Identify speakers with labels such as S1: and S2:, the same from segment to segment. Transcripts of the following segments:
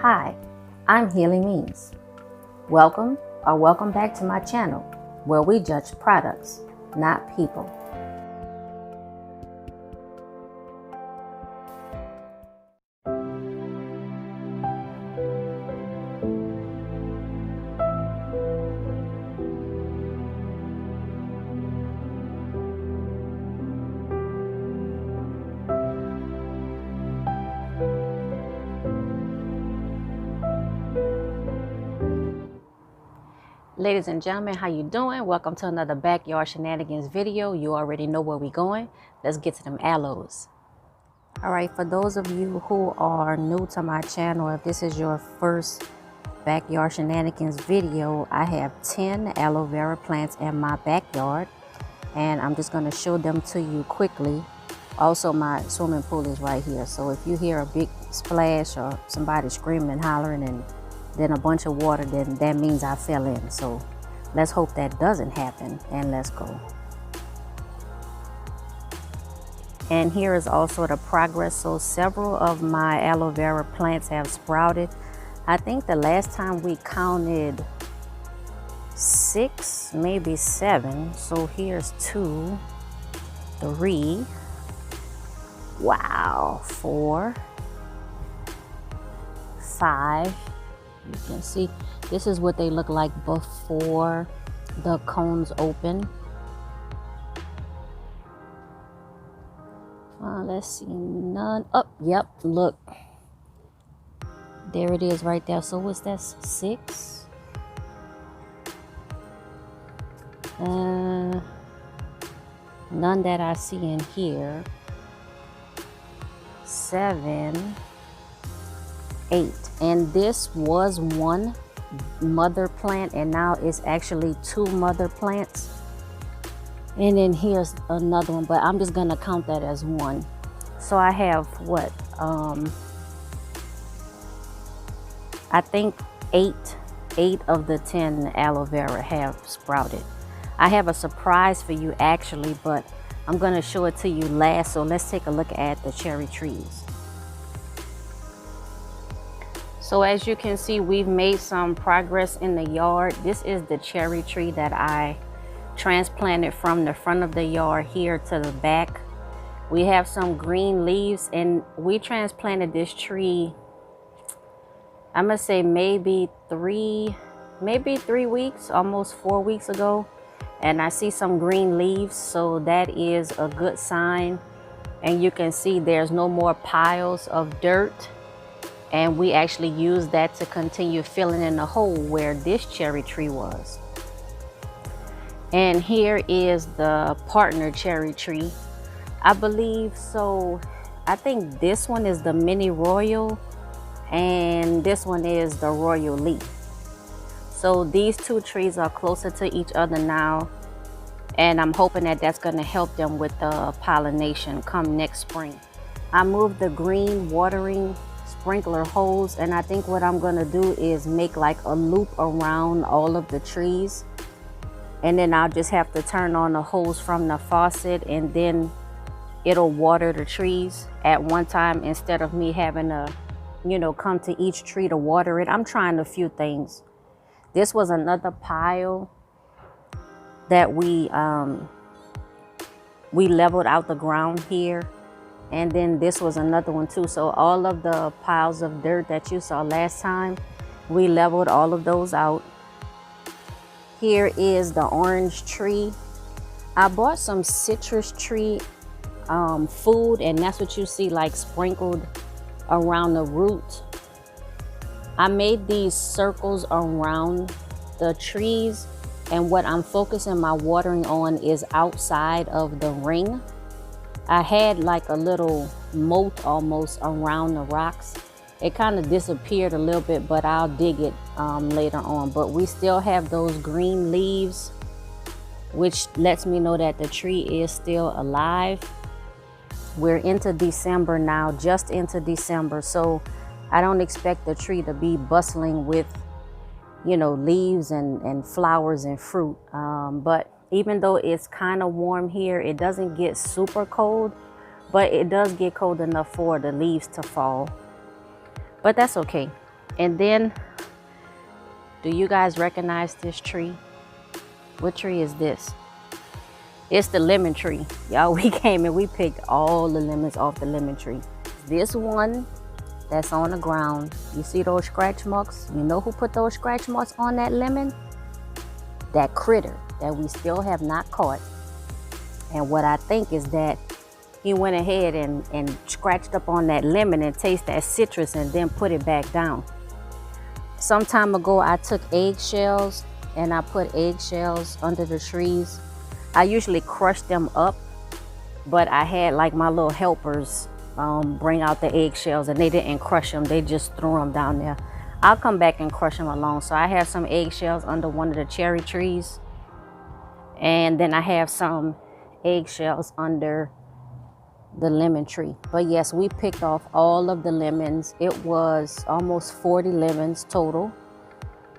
S1: Hi, I'm Healy. Welcome back to my channel where we judge products, not people. Ladies and gentlemen, how you doing? Welcome to another Backyard Shenanigans video. You already know where we're going. Let's get to them aloes. All right, for those of you who are new to my channel, if this is your first Backyard Shenanigans video, I have 10 aloe vera plants in my backyard, and I'm just going to show them to you quickly. Also, my swimming pool is right here, so if you hear a big splash or somebody screaming and hollering and then a bunch of water, then that means I fell in. So let's hope that doesn't happen, and let's go. And here is also the progress. So several of my aloe vera plants have sprouted. I think the last time we counted 6, maybe 7. So here's 2, 3, wow, 4, 5. You can see this is what they look like before the cones open. Let's see, none. Oh, yep, look. There it is right there. So what's that, 6? None that I see in here. 7, 8. And this was one mother plant, and now it's actually 2 mother plants. And then here's another one, but I'm just gonna count that as 1. So I have what, I think 8 of the 10 aloe vera have sprouted. I have a surprise for you actually, but I'm gonna show it to you last. So let's take a look at the cherry trees. So as you can see, we've made some progress in the yard. This is the cherry tree that I transplanted from the front of the yard here to the back. We have some green leaves, and we transplanted this tree, I'm gonna say maybe 3 weeks, almost 4 weeks ago. And I see some green leaves, so that is a good sign. And you can see there's no more piles of dirt. And we actually use that to continue filling in the hole where this cherry tree was. And here is the partner cherry tree. I believe so. I think this one is the mini royal and this one is the royal leaf. So these 2 trees are closer to each other now. And I'm hoping that that's going to help them with the pollination come next spring. I moved the green watering sprinkler hose, and I think what I'm gonna do is make like a loop around all of the trees, and then I'll just have to turn on the hose from the faucet, and then it'll water the trees at one time instead of me having to, you know, come to each tree to water it. I'm trying a few things. This was another pile that we leveled out the ground here. And then this was another one too. So all of the piles of dirt that you saw last time, we leveled all of those out. Here is the orange tree. I bought some citrus tree food, and that's what you see like sprinkled around the root. I made these circles around the trees, and what I'm focusing my watering on is outside of the ring. I had like a little moat almost around the rocks. It kind of disappeared a little bit, but I'll dig it later on. But we still have those green leaves, which lets me know that the tree is still alive. We're into December now, just into December. So I don't expect the tree to be bustling with, you know, leaves and flowers and fruit. But even though it's kind of warm here, it doesn't get super cold, but it does get cold enough for the leaves to fall. But that's okay. And then, do you guys recognize this tree? What tree is this? It's the lemon tree. Y'all, we came and we picked all the lemons off the lemon tree. This one that's on the ground, you see those scratch marks? You know who put those scratch marks on that lemon? That critter that we still have not caught. And what I think is that he went ahead and scratched up on that lemon and tasted that citrus and then put it back down. Some time ago, I took eggshells and I put eggshells under the trees. I usually crush them up, but I had like my little helpers bring out the eggshells, and they didn't crush them. They just threw them down there. I'll come back and crush them along. So I have some eggshells under one of the cherry trees. And then I have some eggshells under the lemon tree. But yes, we picked off all of the lemons. It was almost 40 lemons total.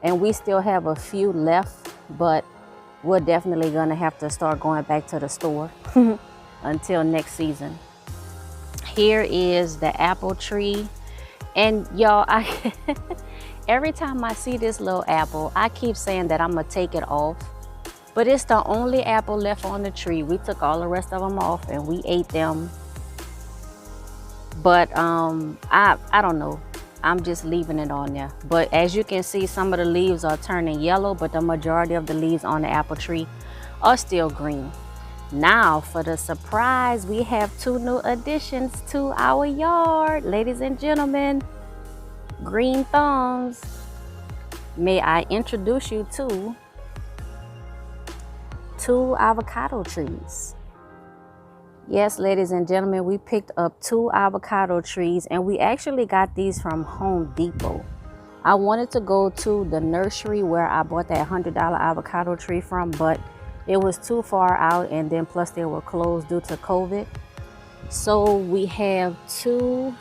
S1: And we still have a few left, but we're definitely gonna have to start going back to the store until next season. Here is the apple tree. And y'all, every time I see this little apple, I keep saying that I'm gonna take it off. But it's the only apple left on the tree. We took all the rest of them off and we ate them. But I don't know. I'm just leaving it on there. But as you can see, some of the leaves are turning yellow, but the majority of the leaves on the apple tree are still green. Now for the surprise, we have 2 new additions to our yard. Ladies and gentlemen, green thumbs. May I introduce you to 2 avocado trees. Yes, ladies and gentlemen, we picked up 2 avocado trees, and we actually got these from Home Depot. I wanted to go to the nursery where I bought that $100 avocado tree from, but it was too far out, and then plus they were closed due to COVID. So we have 2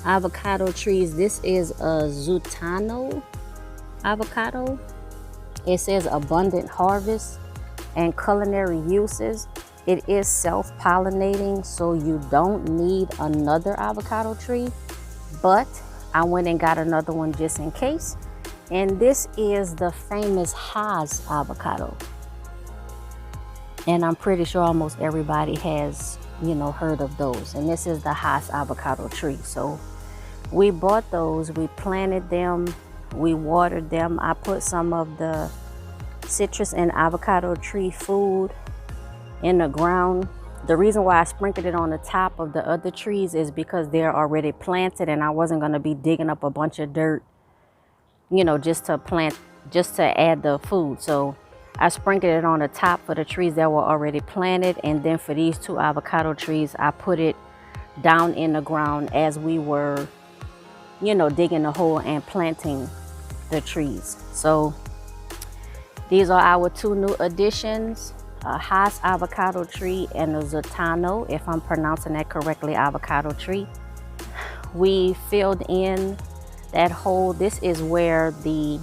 S1: avocado trees. This is a Zutano avocado. It says abundant harvest and culinary uses. It is self-pollinating, so you don't need another avocado tree, but I went and got another one just in case. And this is the famous Haas avocado. And I'm pretty sure almost everybody has, heard of those. And this is the Haas avocado tree. So we bought those, we planted them, we watered them. I put some of the citrus and avocado tree food in the ground. The reason why I sprinkled it on the top of the other trees is because they're already planted, and I wasn't going to be digging up a bunch of dirt, just to add the food. So I sprinkled it on the top for the trees that were already planted, and then for these 2 avocado trees, I put it down in the ground as we were, digging the hole and planting the trees. So these are our 2 new additions. A Haas avocado tree and a Zutano, if I'm pronouncing that correctly, avocado tree. We filled in that hole. This is where the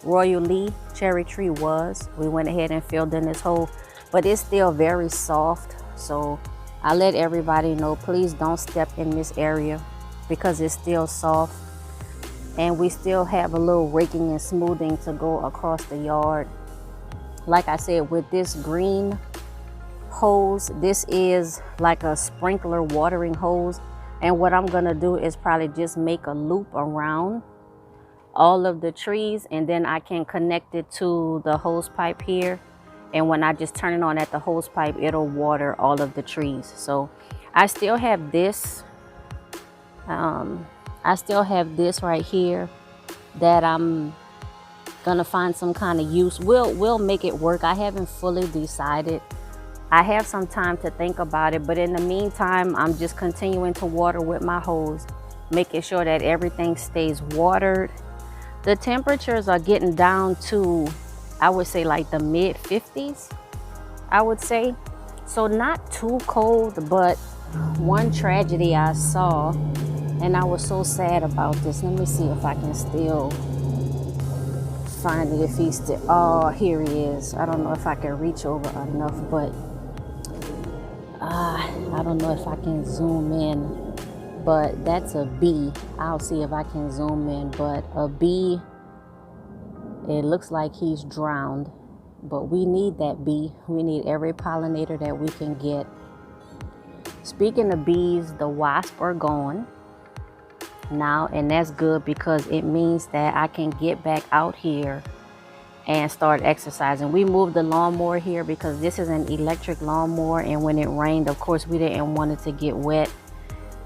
S1: Royal Lee cherry tree was. We went ahead and filled in this hole, but it's still very soft. So I let everybody know, please don't step in this area because it's still soft. And we still have a little raking and smoothing to go across the yard. Like I said, with this green hose, this is like a sprinkler watering hose. And what I'm gonna do is probably just make a loop around all of the trees, and then I can connect it to the hose pipe here. And when I just turn it on at the hose pipe, it'll water all of the trees. So I still have this. I still have this right here that I'm gonna find some kind of use. We'll make it work. I haven't fully decided. I have some time to think about it, but in the meantime, I'm just continuing to water with my hose, making sure that everything stays watered. The temperatures are getting down to, I would say, like the mid 50s, I would say. So not too cold, but one tragedy I saw, and I was so sad about this. Let me see if I can still find it, if he's still, oh, here he is. I don't know if I can reach over enough, but I don't know if I can zoom in but that's a bee. I'll see if I can zoom in, but a bee, it looks like he's drowned, but we need that bee. We need every pollinator that we can get. Speaking of bees, the wasps are gone now, and that's good because it means that I can get back out here and start exercising. We moved the lawnmower here because this is an electric lawnmower, and when it rained, of course, we didn't want it to get wet.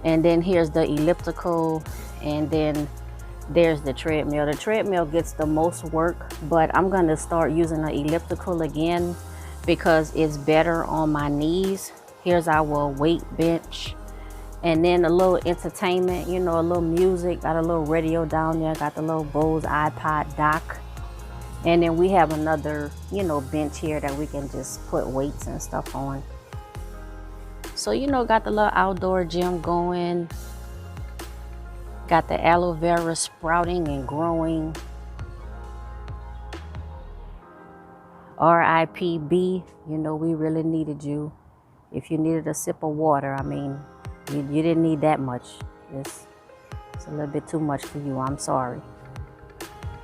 S1: And then here's the elliptical, and then there's the treadmill. The treadmill gets the most work, but I'm gonna start using the elliptical again because it's better on my knees. Here's our weight bench, and then a little entertainment, you know, a little music. Got a little radio down there, got the little Bose iPod dock. And then we have another, you know, bench here that we can just put weights and stuff on. So, you know, got the little outdoor gym going. Got the aloe vera sprouting and growing. RIPB, you know, we really needed you. If you needed a sip of water, I mean, you didn't need that much. It's a little bit too much for you. I'm sorry.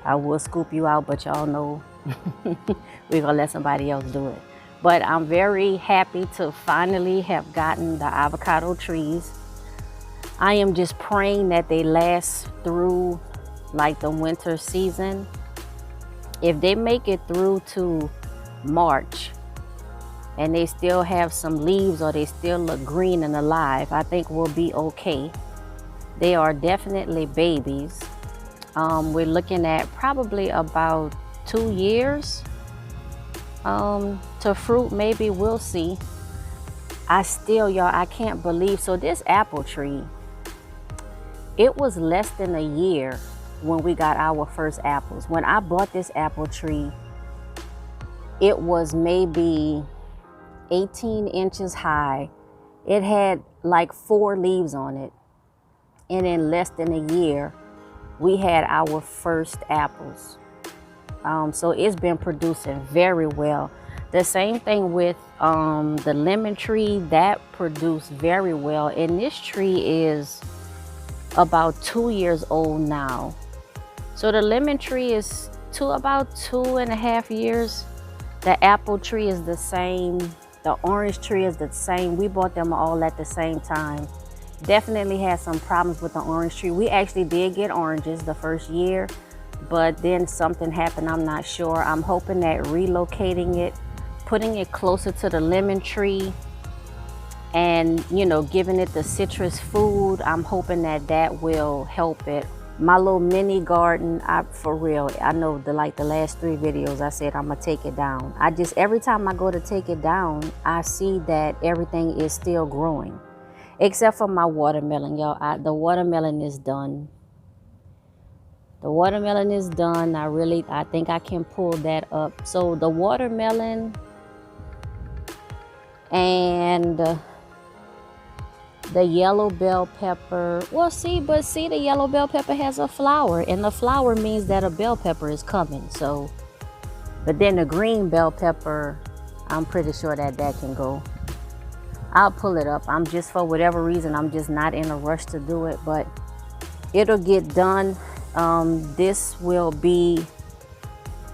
S1: I will scoop you out, but y'all know we're gonna let somebody else do it. But I'm very happy to finally have gotten the avocado trees. I am just praying that they last through like the winter season. If they make it through to March and they still have some leaves or they still look green and alive, I think we'll be okay. They are definitely babies. We're looking at probably about 2 years to fruit, maybe. We'll see. Y'all, I can't believe. So this apple tree, it was less than a year when we got our first apples. When I bought this apple tree, it was maybe 18 inches high. It had like 4 leaves on it. And in less than a year, we had our first apples. So it's been producing very well. The same thing with the lemon tree, that produced very well. And this tree is about 2 years old now. So the lemon tree is about 2.5 years. The apple tree is the same. The orange tree is the same. We bought them all at the same time. Definitely had some problems with the orange tree. We actually did get oranges the first year, but then something happened. I'm not sure. I'm hoping that relocating it, putting it closer to the lemon tree, and, you know, giving it the citrus food, I'm hoping that that will help it. My little mini garden, for real, I know the last 3 videos I said I'm gonna take it down. Every time I go to take it down, I see that everything is still growing. Except for my watermelon, y'all. The watermelon is done. The watermelon is done. I think I can pull that up. So the watermelon and the yellow bell pepper. Well, see, the yellow bell pepper has a flower, and the flower means that a bell pepper is coming. So, but then the green bell pepper, I'm pretty sure that can go. I'll pull it up. For whatever reason, I'm just not in a rush to do it, but it'll get done. This will be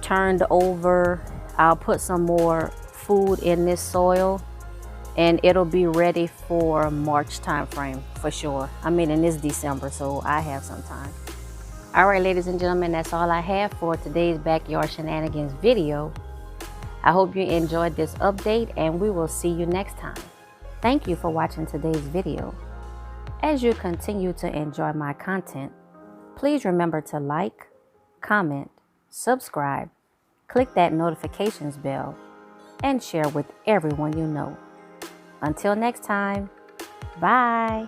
S1: turned over. I'll put some more food in this soil, and it'll be ready for March time frame for sure. I mean, and it's December, so I have some time. All right, ladies and gentlemen, that's all I have for today's Backyard Shenanigans video. I hope you enjoyed this update, and we will see you next time. Thank you for watching today's video. As you continue to enjoy my content, please remember to like, comment, subscribe, click that notifications bell, and share with everyone you know. Until next time, bye.